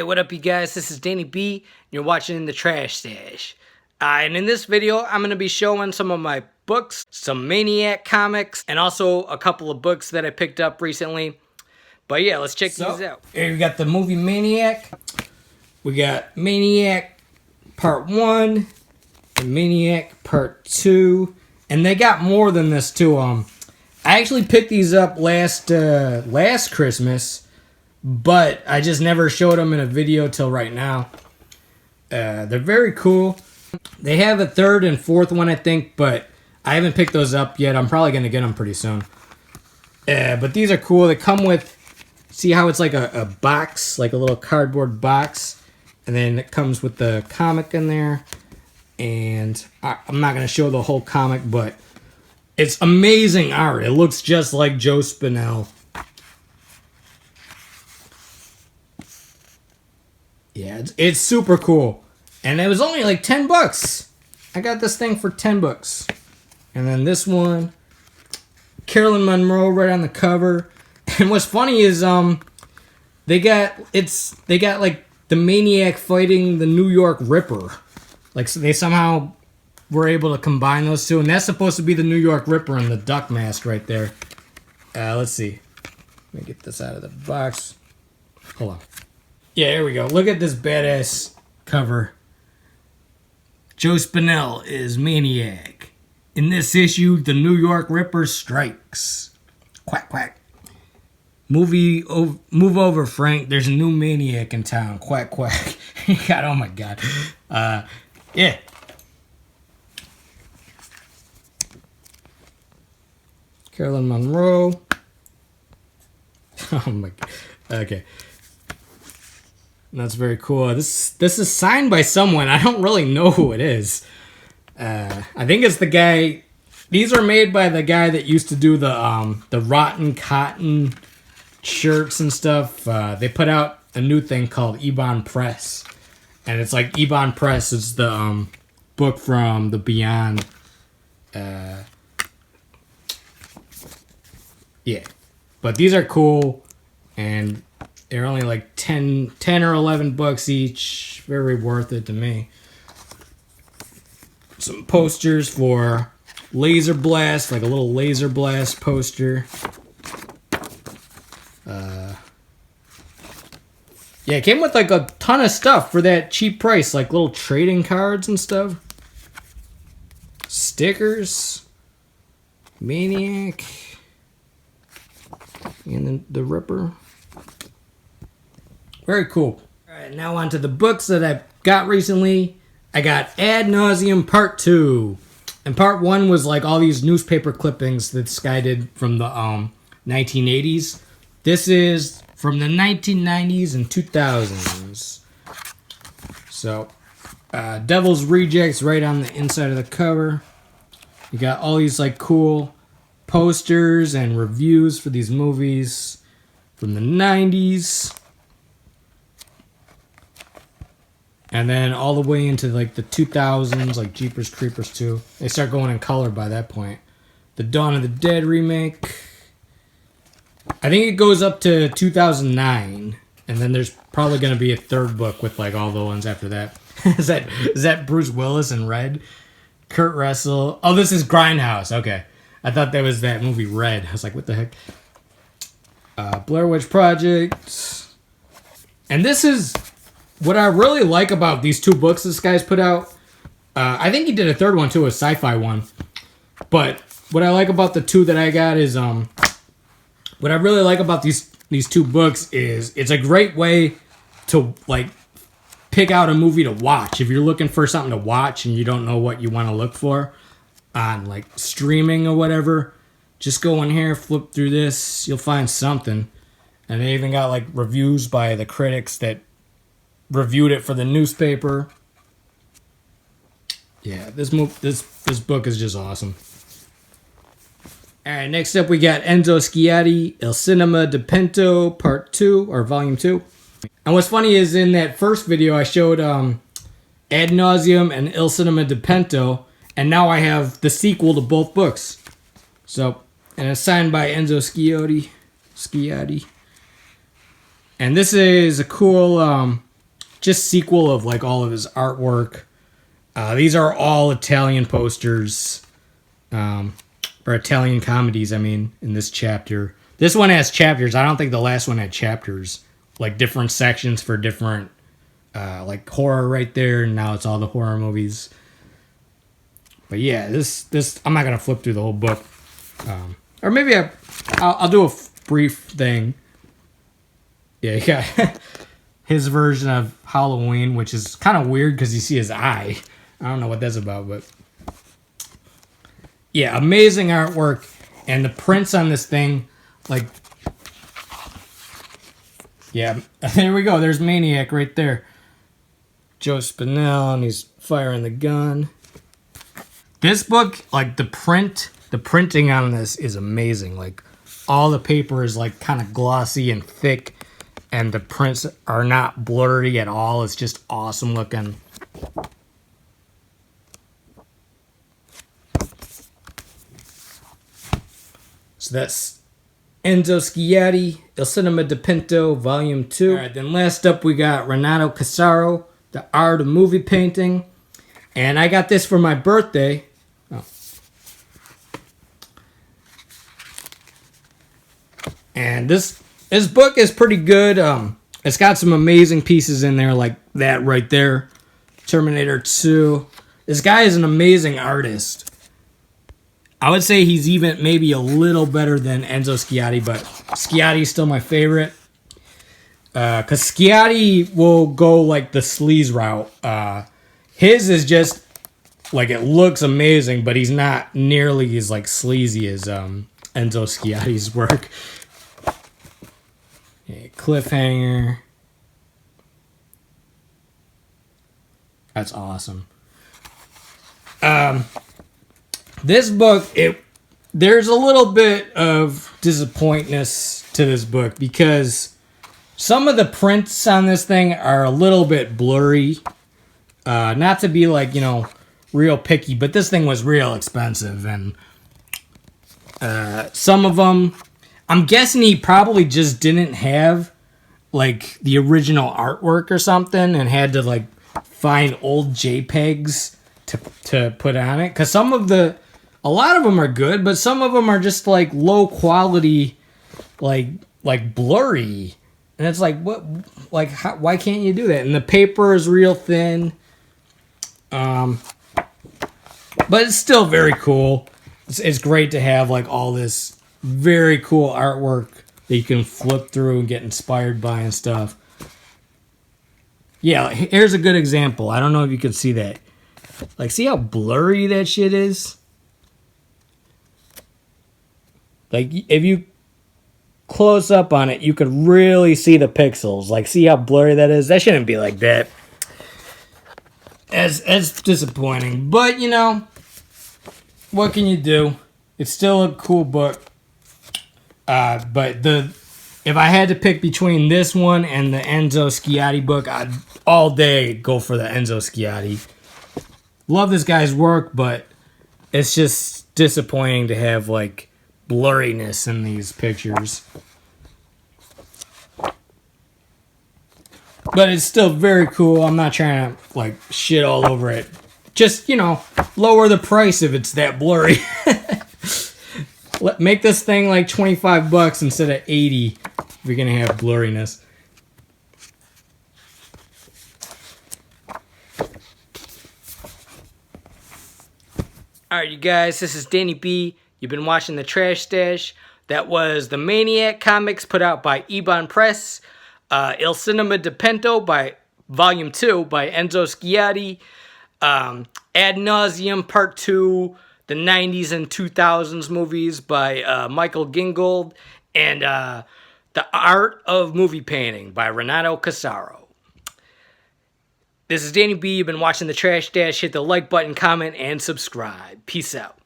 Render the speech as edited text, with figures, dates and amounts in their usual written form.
What up, you guys? This is Danny B. And you're watching The Trash Stash. And in this video, I'm going to be showing some of my books, some Maniac comics, and also a couple of books that I picked up recently. But yeah, let's check these out. Here we got the Movie Maniac. We got Maniac Part 1 and Maniac Part 2. And they got more than this too. I actually picked these up last Christmas, but I just never showed them in a video till right now. They're very cool. They have a third and fourth one, I think, but I haven't picked those up yet. I'm probably going to get them pretty soon. But these are cool. They come with, see how it's like a box, like a little cardboard box, and then it comes with the comic in there. And I'm not going to show the whole comic, but it's amazing art. It looks just like Joe Spinell. Yeah, it's super cool. And it was only like 10 bucks. I got this thing for 10 bucks. And then this one, Carolyn Monroe right on the cover. And what's funny is they got like the Maniac fighting the New York Ripper. Like, so they somehow were able to combine those two. And that's supposed to be the New York Ripper and the duck mask right there. Let's see. Let me get this out of the box. Hold on. Yeah, here we go. Look at this badass cover. Joe Spinell is Maniac. In this issue, the New York Ripper strikes. Quack, quack. Move over, Frank. There's a new Maniac in town. Quack, quack. God, oh my God. Yeah. Carolyn Monroe. Oh my God. Okay. That's very cool. This is signed by someone. I don't really know who it is. I think it's the guy. These are made by the guy that used to do the Rotten Cotton shirts and stuff. They put out a new thing called Ebon Press. And it's like Ebon Press is the book from the Beyond. Yeah. But these are cool. And they're only like 10 or 11 bucks each. Very worth it to me. Some posters for Laser Blast, like a little Laser Blast poster. Yeah, it came with like a ton of stuff for that cheap price, like little trading cards and stuff. Stickers. Maniac. And then the Ripper. Very cool. Alright, now on to the books that I've got recently. I got Ad Nauseum Part 2. And Part 1 was like all these newspaper clippings that this guy did from the 1980s. This is from the 1990s and 2000s. So, Devil's Rejects right on the inside of the cover. You got all these like cool posters and reviews for these movies from the 90s. And then all the way into like the 2000s, like Jeepers Creepers 2. They start going in color by that point. The Dawn of the Dead remake. I think it goes up to 2009. And then there's probably going to be a third book with like all the ones after that. Is that Bruce Willis in Red? Kurt Russell. Oh, this is Grindhouse. Okay. I thought that was that movie Red. I was like, what the heck? Blair Witch Project. And this is what I really like about these two books this guy's put out. I think he did a third one too, a sci-fi one. But what I like about the two that I got is, what I really like about these two books is it's a great way to like pick out a movie to watch. If you're looking for something to watch and you don't know what you want to look for on like streaming or whatever, just go in here, flip through this, you'll find something. And they even got like reviews by the critics that reviewed it for the newspaper. Yeah, this book is just awesome. Alright, next up we got Enzo Sciotti, LLL Cinema Dipinto Part 2, or Volume 2. And what's funny is in that first video I showed Ad Nauseum and LLL Cinema Dipinto, and now I have the sequel to both books. So, and it's signed by Enzo Sciotti. And this is a cool just sequel of like all of his artwork. These are all Italian posters, or Italian comedies, I mean, in this chapter. This one has chapters. I don't think the last one had chapters. Like different sections for different, like horror right there. And now it's all the horror movies. But yeah, this I'm not going to flip through the whole book. Or maybe I'll do a brief thing. Yeah, you got his version of Halloween, which is kind of weird because you see his eye. I don't know what that's about, but yeah, amazing artwork. And the prints on this thing, like, yeah, there we go. There's Maniac right there. Joe Spinell, and he's firing the gun. This book, like the printing on this is amazing. Like all the paper is like kind of glossy and thick, and the prints are not blurry at all. It's just awesome looking. So that's Enzo Sciotti, LLL Cinema Dipinto, Volume 2. All right, then last up we got Renato Casaro, The Art of Movie Painting. And I got this for my birthday. Oh. And this book is pretty good. It's got some amazing pieces in there, like that right there. Terminator 2. This guy is an amazing artist. I would say he's even maybe a little better than Enzo Sciotti, but Sciotti's still my favorite. Because Sciotti will go like the sleaze route. His is just like, it looks amazing, but he's not nearly as like sleazy as Enzo Sciotti's work. Okay, cliffhanger. That's awesome. This book, there's a little bit of disappointness to this book because some of the prints on this thing are a little bit blurry. Not to be like, real picky, but this thing was real expensive. And some of them, I'm guessing he probably just didn't have like the original artwork or something and had to like find old JPEGs to put on it. Because a lot of them are good, but some of them are just like low quality, like blurry. And it's like, what? Like, why can't you do that? And the paper is real thin. But it's still very cool. It's great to have like all this very cool artwork that you can flip through and get inspired by and stuff. Yeah, here's a good example. I don't know if you can see that. Like, see how blurry that shit is? Like, if you close up on it, you could really see the pixels. Like, see how blurry that is? That shouldn't be like that. It's disappointing. But, what can you do? It's still a cool book. But if I had to pick between this one and the Enzo Sciotti book, I'd all day go for the Enzo Sciotti. Love this guy's work, but it's just disappointing to have, like, blurriness in these pictures. But it's still very cool. I'm not trying to, like, shit all over it. Just, lower the price if it's that blurry. Make this thing like $25 instead of $80 if you're going to have blurriness. Alright, you guys, this is Danny B. You've been watching The Trash Stash. That was the Maniac comics put out by Ebon Press. LLL Cinema Dipinto by Volume 2 by Enzo Sciotti. Ad Nauseum Part 2, the 90s and 2000s movies by Michael Gingold. And The Art of Movie Painting by Renato Casaro. This is Danny B. You've been watching The Trash Stash. Hit the like button, comment, and subscribe. Peace out.